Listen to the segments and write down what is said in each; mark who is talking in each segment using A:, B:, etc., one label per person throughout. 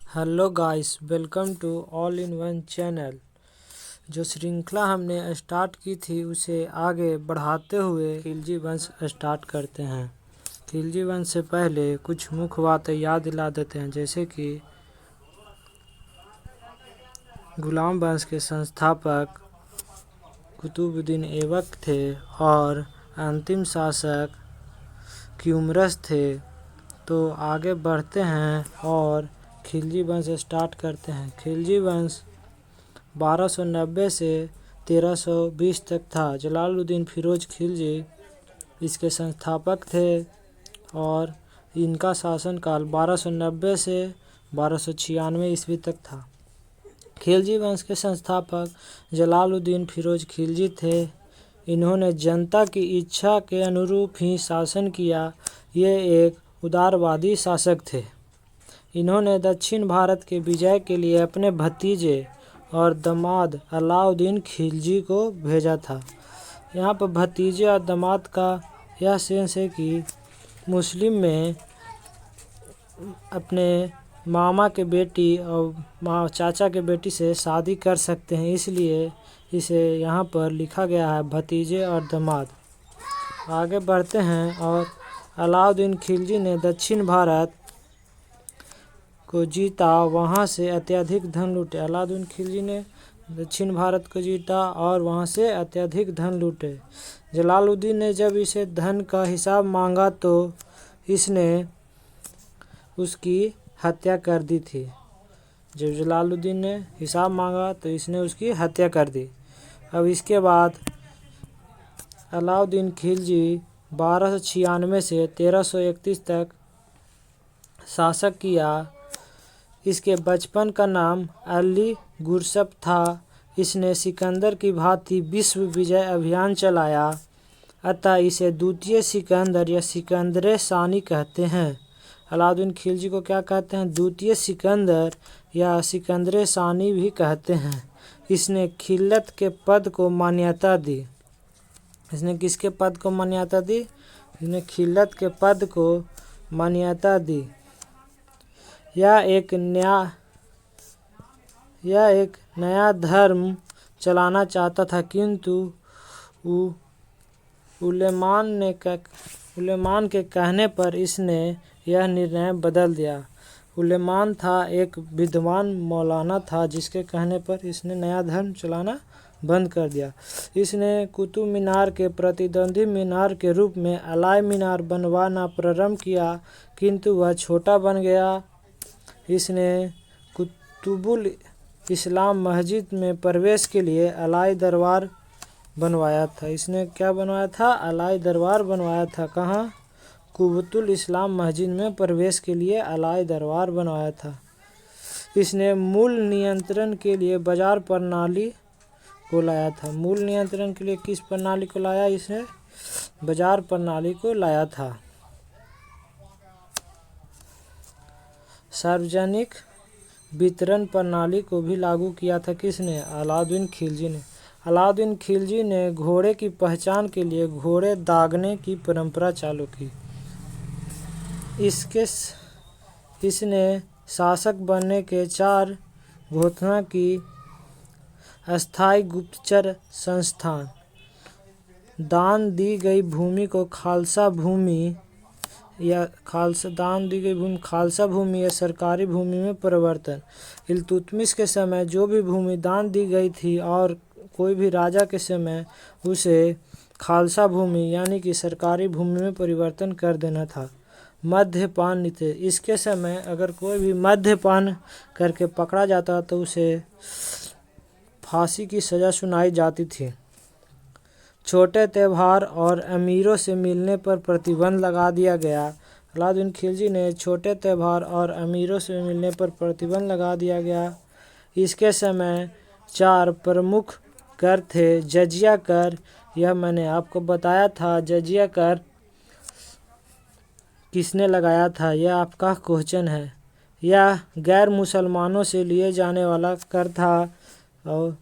A: Hello guys, welcome to all in one channel. जो श्रृंखला हमने स्टार्ट की थी उसे आगे बढ़ाते हुए खिलजी वंश स्टार्ट करते हैं। खिलजी वंश से पहले कुछ मुख्य बातें याद दिला देते हैं, जैसे कि गुलाम वंश के संस्थापक कुतुबुद्दीन ऐबक थे और अंतिम शासक क्यूमरस थे। तो आगे बढ़ते हैं और खिलजी वंश स्टार्ट करते हैं। खिलजी वंश 1290 से 1320 तक था। जलालुद्दीन फिरोज खिलजी इसके संस्थापक थे और इनका शासनकाल 1290 से 1296 ईस्वी तक था। खिलजी वंश के संस्थापक जलालुद्दीन फिरोज खिलजी थे। इन्होंने जनता की इच्छा के अनुरूप ही शासन किया। ये एक उदारवादी शासक थे। इन्होंने दक्षिण भारत के विजय के लिए अपने भतीजे और दामाद अलाउद्दीन खिलजी को भेजा था। यहाँ पर भतीजे और दामाद का यह सेंस है कि मुस्लिम में अपने मामा के बेटी और चाचा के बेटी से शादी कर सकते हैं, इसलिए इसे यहाँ पर लिखा गया है भतीजे और दामाद। आगे बढ़ते हैं और अलाउद्दीन खिलजी ने दक्षिण भारत को जीता, वहाँ से अत्यधिक धन लूटे। अलाउद्दीन खिलजी ने दक्षिण भारत को जीता और वहाँ से अत्यधिक धन लूटे। जलालुद्दीन ने जब इसे धन का हिसाब मांगा तो इसने उसकी हत्या कर दी थी। जब जलालुद्दीन ने हिसाब मांगा तो इसने उसकी हत्या कर दी। अब इसके बाद अलाउद्दीन खिलजी 1296 से 1331 तक शासक किया। इसके बचपन का नाम अली गुरसप था। इसने सिकंदर की भांति विश्व विजय अभियान चलाया, अतः इसे द्वितीय सिकंदर या सिकंदर सानी कहते हैं। अलाउद्दीन खिलजी को क्या कहते हैं? द्वितीय सिकंदर या सिकंदर सानी भी कहते हैं। इसने खिलत के पद को मान्यता दी। इसने किसके पद को मान्यता दी? इसने खिलत के पद को मान्यता दी। यह एक नया धर्म चलाना चाहता था, किंतु उलेमान के कहने पर इसने यह निर्णय बदल दिया। उलेमान था एक विद्वान मौलाना था, जिसके कहने पर इसने नया धर्म चलाना बंद कर दिया। इसने कुतुब मीनार के प्रतिद्वंदी मीनार के रूप में अलाई मीनार बनवाना प्रारंभ किया, किंतु वह छोटा बन गया। इसने कुतुबुल इस्लाम मस्जिद में प्रवेश के लिए अलाई दरबार बनवाया था। इसने क्या बनवाया था? अलाई दरबार बनवाया था। कहाँ? कुतुबुल इस्लाम मस्जिद में प्रवेश के लिए अलाई दरबार बनवाया था। इसने मूल नियंत्रण के लिए बाजार प्रणाली को लाया था। मूल नियंत्रण के लिए किस प्रणाली को लाया? इसने बाजार प्रणाली को लाया था। सार्वजनिक वितरण प्रणाली को भी लागू किया था। किसने? अलाउद्दीन खिलजी ने। अलाउद्दीन खिलजी ने घोड़े की पहचान के लिए घोड़े दागने की परंपरा चालू की। इसने शासक बनने के 4 घोषणा की। अस्थायी गुप्तचर संस्थान, दान दी गई भूमि को खालसा भूमि या सरकारी भूमि में परिवर्तन। इल्तुतमिश के समय जो भी भूमि दान दी गई थी और कोई भी राजा के समय उसे खालसा भूमि यानी कि सरकारी भूमि में परिवर्तन कर देना था। मद्यपान नीति, इसके समय अगर कोई भी मद्यपान करके पकड़ा जाता तो उसे फांसी की सज़ा सुनाई जाती थी। छोटे त्यौहार और अमीरों से मिलने पर प्रतिबंध लगा दिया गया। अलाउद्दीन खिलजी ने छोटे त्यौहार और अमीरों से मिलने पर प्रतिबंध लगा दिया गया। इसके समय 4 प्रमुख कर थे। जजिया कर, यह मैंने आपको बताया था। जजिया कर किसने लगाया था? यह आपका क्वेश्चन है। यह गैर मुसलमानों से लिए जाने वाला कर था। और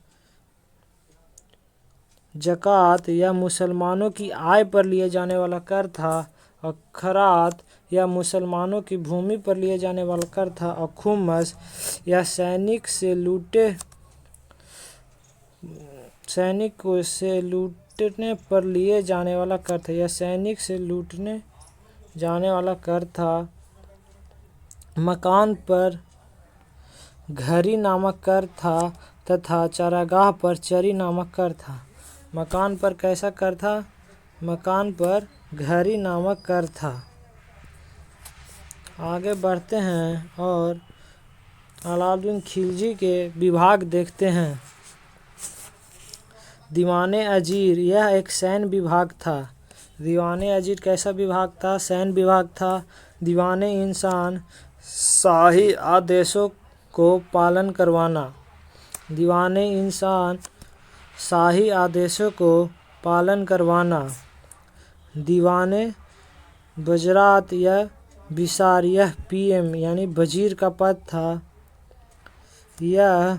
A: ज़कात यह मुसलमानों की आय पर लिए जाने वाला कर था। और खरात यह मुसलमानों की भूमि पर लिए जाने वाला कर था। और खुम्स यह सैनिक से लूटने पर लिए जाने वाला कर था। यह सैनिक से लूटने जाने वाला कर था। मकान पर घरी नामक कर था तथा चारागाह पर चरी नामक कर था। मकान पर कैसा कर था? मकान पर घरी नामक कर था। आगे बढ़ते हैं और अलाउद्दीन खिलजी के विभाग देखते हैं। दीवाने अजीर यह एक सैन्य विभाग था। दीवाने अजीर कैसा विभाग था? सैन्य विभाग था। दीवाने इंसान शाही आदेशों को पालन करवाना। दीवाने इंसान शाही आदेशों को पालन करवाना। दीवाने वज़रात या विसार यह पीएम यानी वजीर का पद था। यह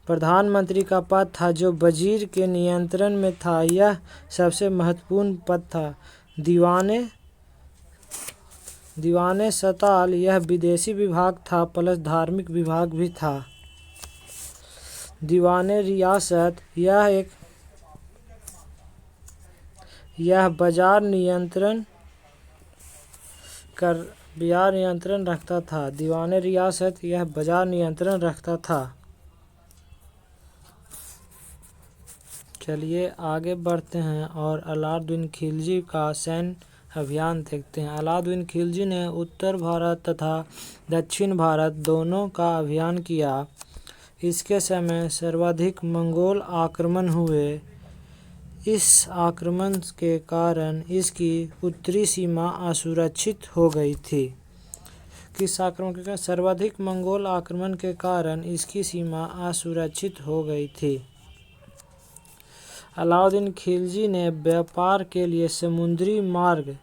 A: प्रधानमंत्री का पद था जो वजीर के नियंत्रण में था। यह सबसे महत्वपूर्ण पद था। दीवाने सताल यह विदेशी विभाग था प्लस धार्मिक विभाग भी था। दीवाने रियासत यह बाजार नियंत्रण रखता था। दीवाने रियासत यह बाजार नियंत्रण रखता था। चलिए आगे बढ़ते हैं और अलाउद्दीन खिलजी का सैन्य अभियान देखते हैं। अलाउद्दीन खिलजी ने उत्तर भारत तथा दक्षिण भारत दोनों का अभियान किया। इसके समय सर्वाधिक मंगोल आक्रमण हुए। इस आक्रमण के कारण इसकी उत्तरी सीमा असुरक्षित हो गई थी। किस आक्रमण के कारण? सर्वाधिक मंगोल आक्रमण के कारण इसकी सीमा असुरक्षित हो गई थी। अलाउद्दीन खिलजी ने व्यापार के लिए समुद्री मार्ग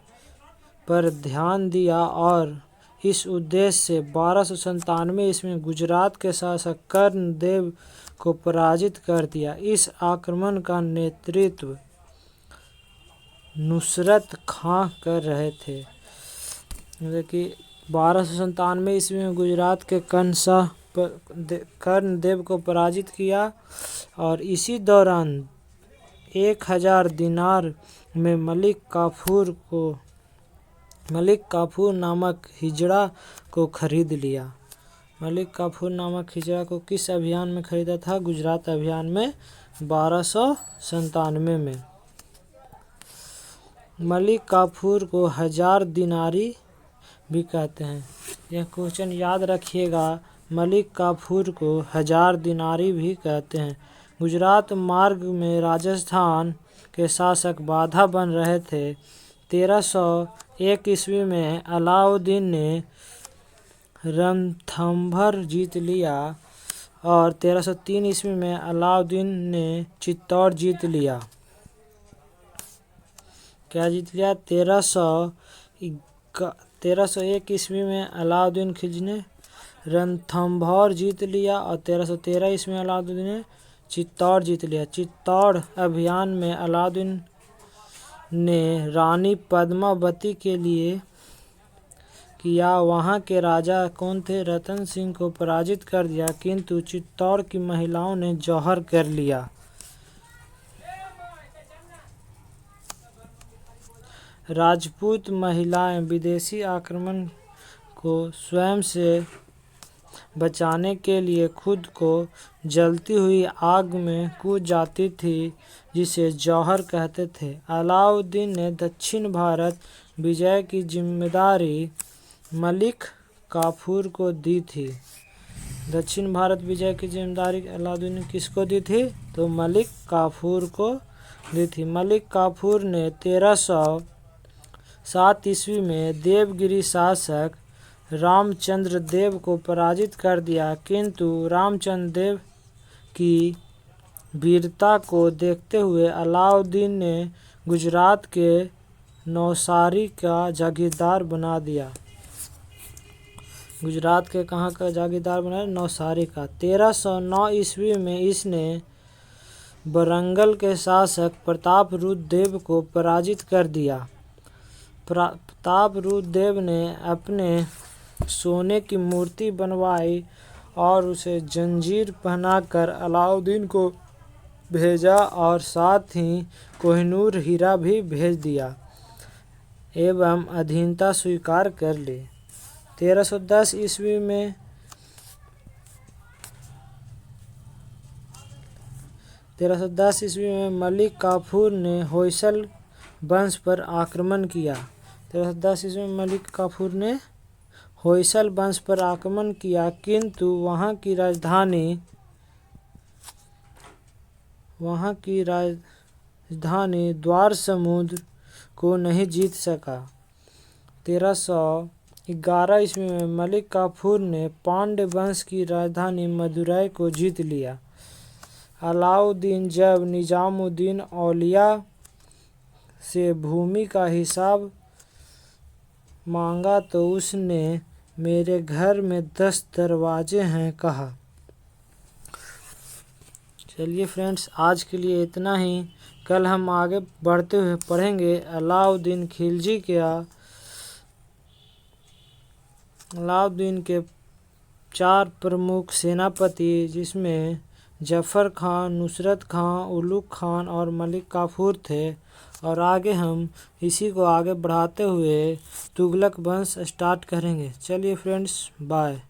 A: पर ध्यान दिया और इस उद्देश्य से 1297 ईस्वी में गुजरात के शासक कर्णदेव को पराजित कर दिया। इस आक्रमण का नेतृत्व नुसरत खां कर रहे थे। कि 1297 ईस्वी में गुजरात के कर्णदेव को पराजित किया और इसी दौरान 1000 दिनार में मलिक काफूर नामक हिजड़ा को खरीद लिया। मलिक काफूर नामक हिजड़ा को किस अभियान में खरीदा था? गुजरात अभियान में 1297 में। मलिक काफूर को 1000 दिनारी भी कहते हैं। यह क्वेश्चन याद रखिएगा। मलिक काफूर को 1000 दिनारी भी कहते हैं। गुजरात मार्ग में राजस्थान के शासक बाधा बन रहे थे। 1301 ईस्वी में अलाउद्दीन ने रणथंभौर जीत लिया और 1303 ईस्वी में अलाउद्दीन ने चित्तौड़ जीत लिया। क्या जीत लिया? 1301 ईस्वी में अलाउद्दीन खिलजी ने रणथंभौर जीत लिया और 1313 ईस्वी में अलाउद्दीन ने चित्तौड़ जीत लिया। चित्तौड़ अभियान में अलाउद्दीन ने रानी पद्मावती के लिए किया। वहां के राजा कौन थे? रतन सिंह को पराजित कर दिया, किंतु चित्तौड़ की महिलाओं ने जौहर कर लिया। राजपूत महिलाएं विदेशी आक्रमण को स्वयं से बचाने के लिए खुद को जलती हुई आग में कूद जाती थी, जिसे जौहर कहते थे। अलाउद्दीन ने दक्षिण भारत विजय की जिम्मेदारी मलिक काफूर को दी थी। दक्षिण भारत विजय की जिम्मेदारी अलाउद्दीन ने किसको दी थी? तो मलिक काफूर को दी थी। मलिक काफूर ने 1307 ईस्वी में देवगिरी शासक रामचंद्र देव को पराजित कर दिया, किंतु रामचंद्र देव की वीरता को देखते हुए अलाउद्दीन ने गुजरात के नौसारी का जागीरदार बना दिया। गुजरात के कहाँ का जागीरदार बनाया? नौसारी का। 1309 ईस्वी में इसने वरंगल के शासक प्रतापरुद्र देव को पराजित कर दिया। प्रतापरुद्रदेव ने अपने सोने की मूर्ति बनवाई और उसे जंजीर पहनाकर अलाउद्दीन को भेजा और साथ ही कोहिनूर हीरा भी भेज दिया एवं अधीनता स्वीकार कर ली। 1310 ईस्वी में मलिक काफूर ने होयसल वंश पर आक्रमण किया। 1310 ईस्वी में मलिक काफूर ने होयसल वंश पर आक्रमण किया, किंतु वहां की राजधानी द्वार समुद्र को नहीं जीत सका। 1311 ईस्वी में मलिक काफूर ने पांड्य वंश की राजधानी मदुरै को जीत लिया। अलाउद्दीन जब निजामुद्दीन औलिया से भूमि का हिसाब मांगा तो उसने मेरे घर में 10 दरवाजे हैं कहा। चलिए फ्रेंड्स, आज के लिए इतना ही। कल हम आगे बढ़ते हुए पढ़ेंगे अलाउद्दीन के 4 प्रमुख सेनापति, जिसमें जफ़र खान, नुसरत खान, उलुग खान और मलिक काफूर थे। और आगे हम इसी को आगे बढ़ाते हुए तुगलक वंश स्टार्ट करेंगे। चलिए फ्रेंड्स, बाय।